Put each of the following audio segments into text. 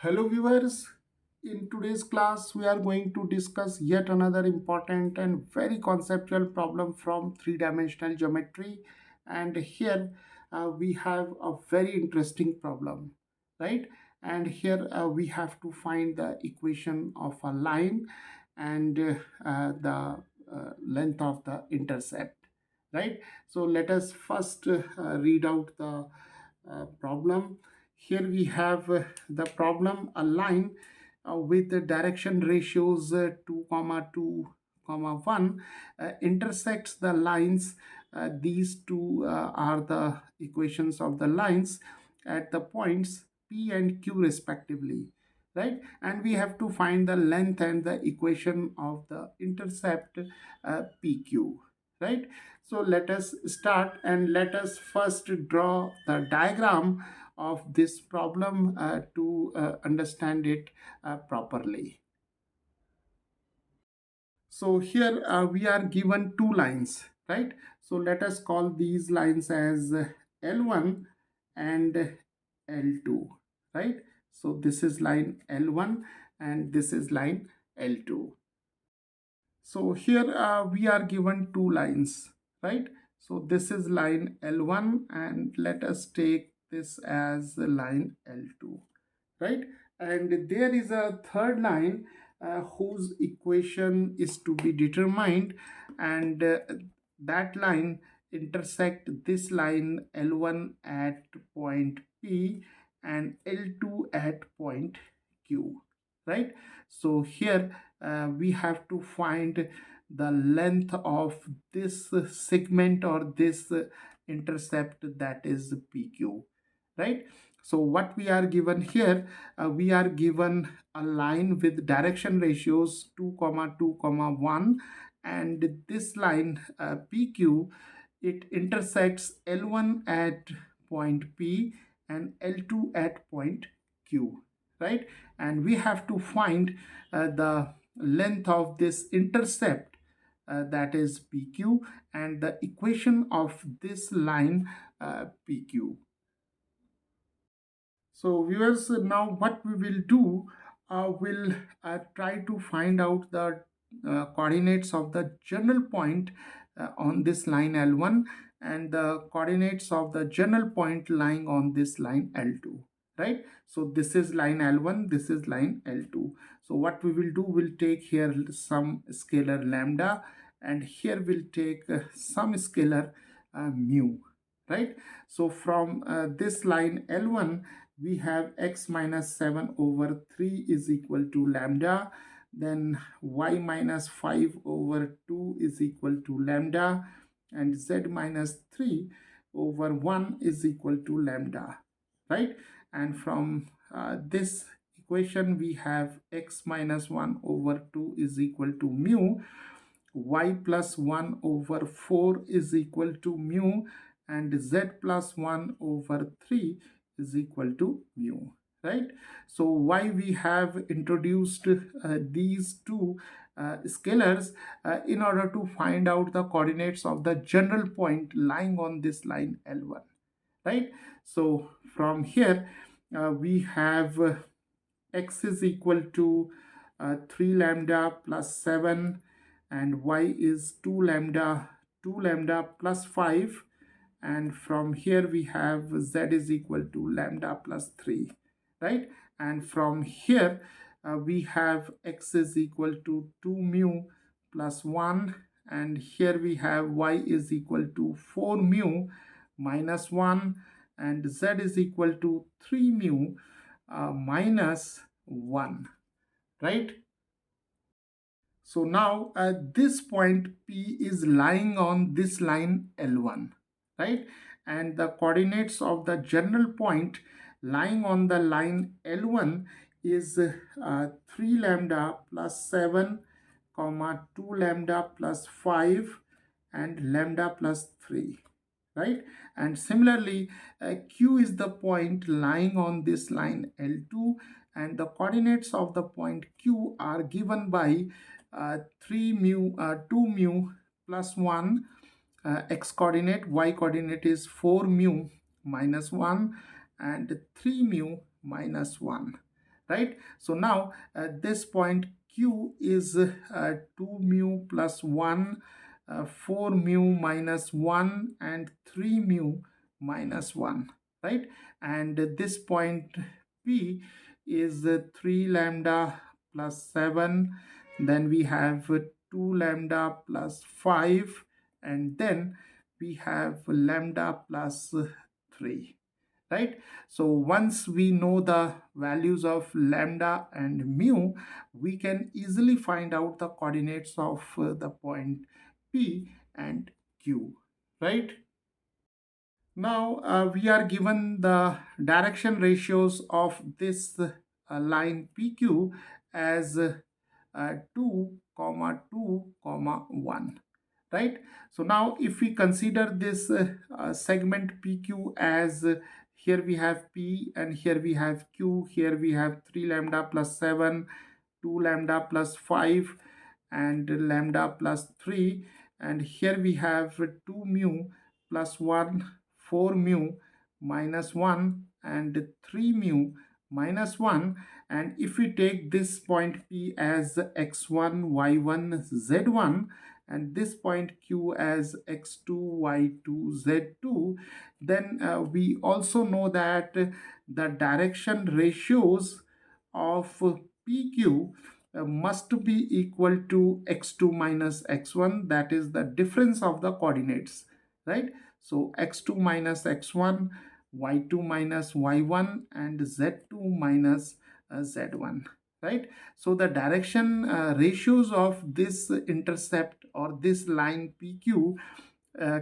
Hello viewers, in today's class we are going to discuss yet another important and very conceptual problem from three-dimensional geometry. And here we have a very interesting problem, right? And here we have to find the equation of a line and the length of the intercept, right? So let us first read out the problem. Here we have the problem: a line with the direction ratios 2 comma 2 comma 1 intersects the lines. These two are the equations of the lines at the points P and Q respectively, right? And we have to find the length and the equation of the intercept PQ, right? So let us start and let us first draw the diagram of this problem to understand it properly. So here we are given two lines, right? So let us call these lines as L1 and L2, right? So this is line L1 and this is line L2. So here we are given two lines, right? So this is line L1 and let us take this as line L2, right? And there is a third line whose equation is to be determined, and that line intersect this line L1 at point P and L2 at point Q, right? So here we have to find the length of this segment or this intercept, that is PQ, right? So what we are given here, we are given a line with direction ratios 2 comma 2 comma 1, and this line PQ, it intersects L1 at point P and L2 at point Q, right? And we have to find the length of this intercept, that is PQ, and the equation of this line PQ. So viewers, now what we will do, we'll try to find out the coordinates of the general point on this line L1 and the coordinates of the general point lying on this line L2, right? So this is line L1, this is line L2. So what we will do, we'll take here some scalar lambda, and here we'll take some scalar mu, right? So from this line L1, we have x minus 7 over 3 is equal to lambda, then y minus 5 over 2 is equal to lambda, and z minus 3 over 1 is equal to lambda, right? And from this equation we have x minus 1 over 2 is equal to mu, y plus 1 over 4 is equal to mu, and z plus 1 over 3 is equal to mu, right? So why we have introduced these two scalars in order to find out the coordinates of the general point lying on this line L1, right? So from here we have x is equal to 3 lambda plus 7, and y is 2 lambda plus 5, and from here we have z is equal to lambda plus 3, right? And from here we have x is equal to 2 mu plus 1, and here we have y is equal to 4 mu minus 1, and z is equal to 3 mu minus 1, right? So now this point P is lying on this line L1, right? And the coordinates of the general point lying on the line L1 is 3 lambda plus 7, comma 2 lambda plus 5, and lambda plus 3, right? And similarly, Q is the point lying on this line L2, and the coordinates of the point Q are given by 3 mu, 2 mu plus 1 x coordinate, y coordinate is 4 mu minus 1, and 3 mu minus 1, right? So now this point Q is 2 mu plus 1, 4 mu minus 1, and 3 mu minus 1, right? And this point P is 3 lambda plus 7, then we have 2 lambda plus 5, and then we have lambda plus 3, right? So once we know the values of lambda and mu, we can easily find out the coordinates of the point P and Q, right? Now we are given the direction ratios of this line PQ as 2 comma 2 comma 1, right? So now if we consider this segment PQ as here we have P and here we have Q, here we have 3 lambda plus 7, 2 lambda plus 5, and lambda plus 3, and here we have 2 mu plus 1, 4 mu minus 1, and 3 mu minus 1. And if we take this point P as x1 y1 z1 and this point Q as x2 y2 z2, then we also know that the direction ratios of PQ must be equal to x2 minus x1, that is the difference of the coordinates, right? So x2 minus x1, y2 minus y1, and z2 minus z1, right? So the direction ratios of this intercept or this line PQ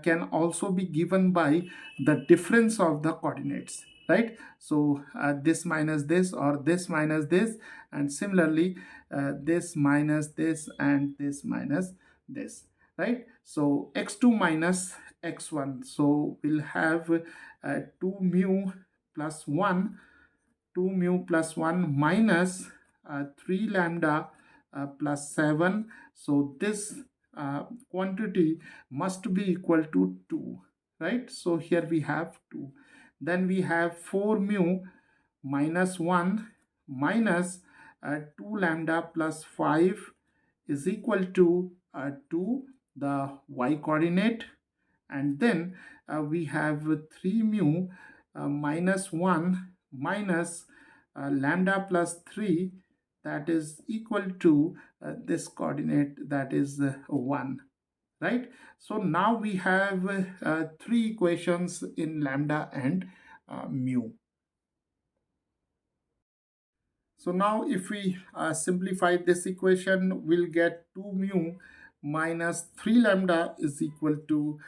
can also be given by the difference of the coordinates, right? So this minus this or this minus this, and similarly this minus this and this minus this, right? So x2 minus x1, so we'll have 2 mu plus 1, 2 mu plus 1 minus 3 lambda plus 7. So this quantity must be equal to 2, right? So here we have 2. Then we have 4 mu minus 1 minus 2 lambda plus 5 is equal to 2, the y coordinate. And then we have 3 mu minus 1 minus lambda plus 3, that is equal to this coordinate, that is 1, right? So now we have three equations in lambda and mu. So now if we simplify this equation, we'll get 2 mu minus 3 lambda is equal to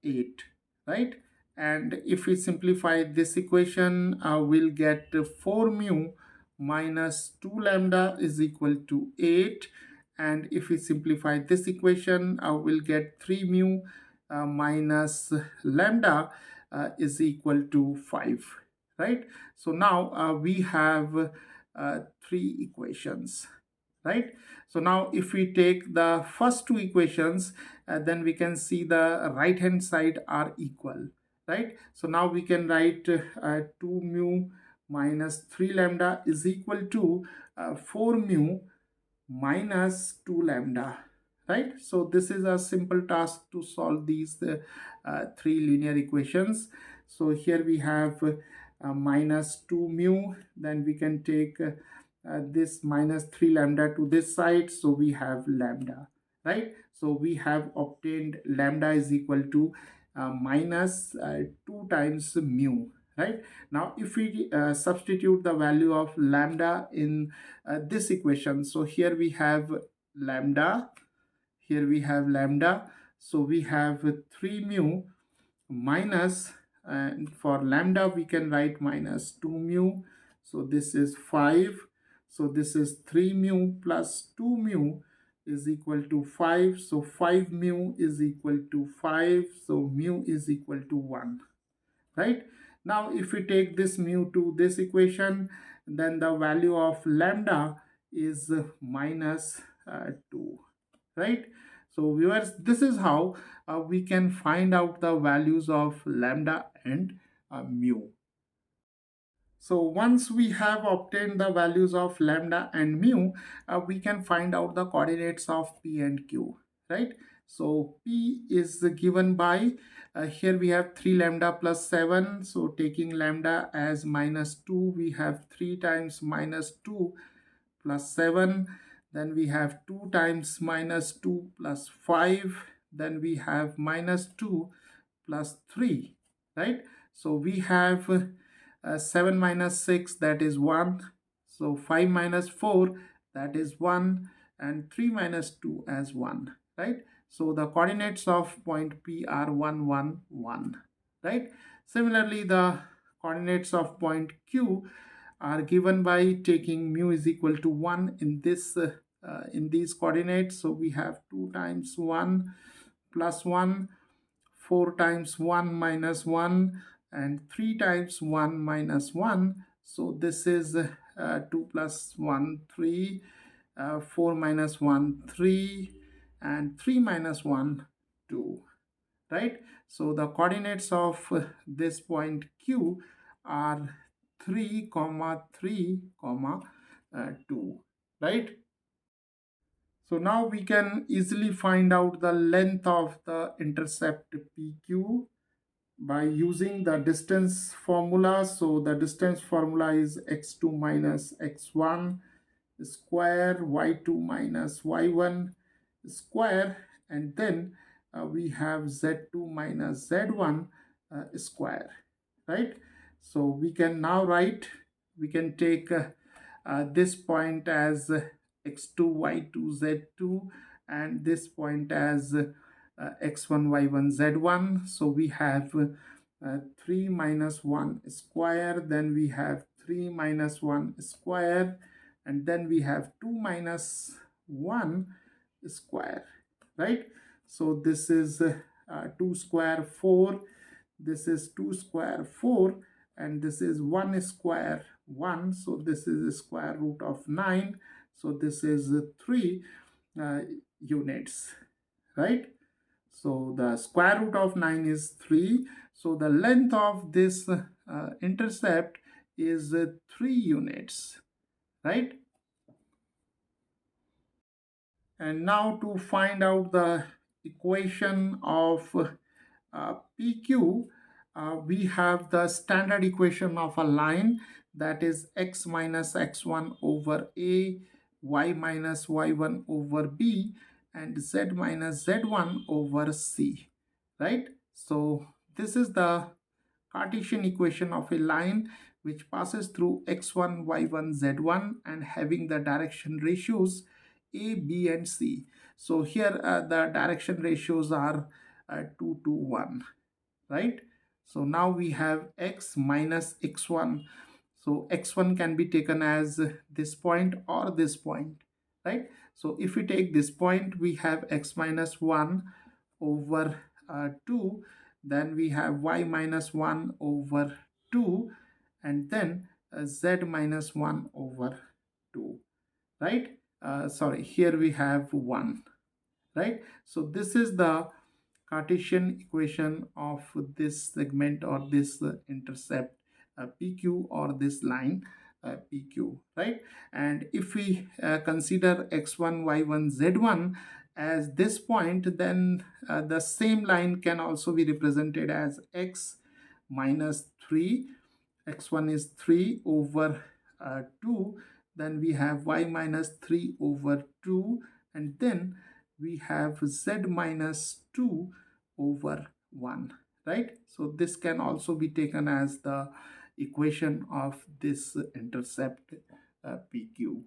8, right? And if we simplify this equation, we'll get 4 mu minus 2 lambda is equal to 8. And if we simplify this equation, we'll get 3 mu minus lambda is equal to 5, right? So now we have three equations, right? So now if we take the first two equations, then we can see the right hand side are equal, right? So now we can write 2 mu minus 3 lambda is equal to 4 mu minus 2 lambda, right? So this is a simple task to solve these three linear equations. So here we have minus 2 mu, then we can take this minus 3 lambda to this side, so we have lambda, right? So we have obtained lambda is equal to minus 2 times mu, right? Now if we substitute the value of lambda in this equation, so here we have lambda, here we have lambda, so we have 3 mu minus, and for lambda we can write minus 2 mu, so this is 5, so this is 3 mu plus 2 mu is equal to 5, so 5 mu is equal to 5, so mu is equal to 1, right? Now if we take this mu to this equation, then the value of lambda is minus 2, right? So viewers, this is how we can find out the values of lambda and mu. So once we have obtained the values of lambda and mu, we can find out the coordinates of P and Q, right? So P is given by, here we have 3 lambda plus 7. So taking lambda as minus 2, we have 3 times minus 2 plus 7. Then we have 2 times minus 2 plus 5. Then we have minus 2 plus 3, right? So we have 7 minus 6, that is 1. So 5 minus 4, that is 1. And 3 minus 2 as 1, right? So the coordinates of point P are 1, 1, 1, right? Similarly, the coordinates of point Q are given by taking mu is equal to 1 in these coordinates. So we have 2 times 1 plus 1, 4 times 1 minus 1, and 3 times 1 minus 1. So this is 2 plus 1, 3, 4 minus 1, 3, and 3 minus 1, 2, right? So the coordinates of this point Q are 3 comma 3 comma 2, right? So now we can easily find out the length of the intercept PQ by using the distance formula. So the distance formula is x2 minus x1 square, y2 minus y1 square, and then we have z2 minus z1 square, right? So we can now write, we can take this point as x2 y2 z2, and this point as x1 y1 z1. So we have 3 minus 1 square, then we have 3 minus 1 square, and then we have 2 minus 1 square, right? So this is 2 square 4, this is 2 square 4, and this is 1 square 1. So this is the square root of 9. So this is 3 uh, units, right? So the square root of 9 is 3. So the length of this intercept is 3 units, right? And now to find out the equation of PQ, we have the standard equation of a line, that is x minus x1 over a, y minus y1 over b, and z minus z1 over c, right? So this is the Cartesian equation of a line which passes through x1, y1, z1 and having the direction ratios a, b, and c. So here the direction ratios are 2 to 1, right? So now we have x minus x1. So x1 can be taken as this point or this point, right? So if we take this point, we have x minus 1 over 2, then we have y minus 1 over 2, and then z minus 1 over 2, right? Sorry, here we have 1, right? So this is the Cartesian equation of this segment or this intercept PQ, or this line PQ, right? And if we consider x1, y1, z1 as this point, then the same line can also be represented as x minus 3. X1 is 3 over 2, then we have y minus 3 over 2, and then we have z minus 2 over 1, right? So this can also be taken as the equation of this intercept PQ.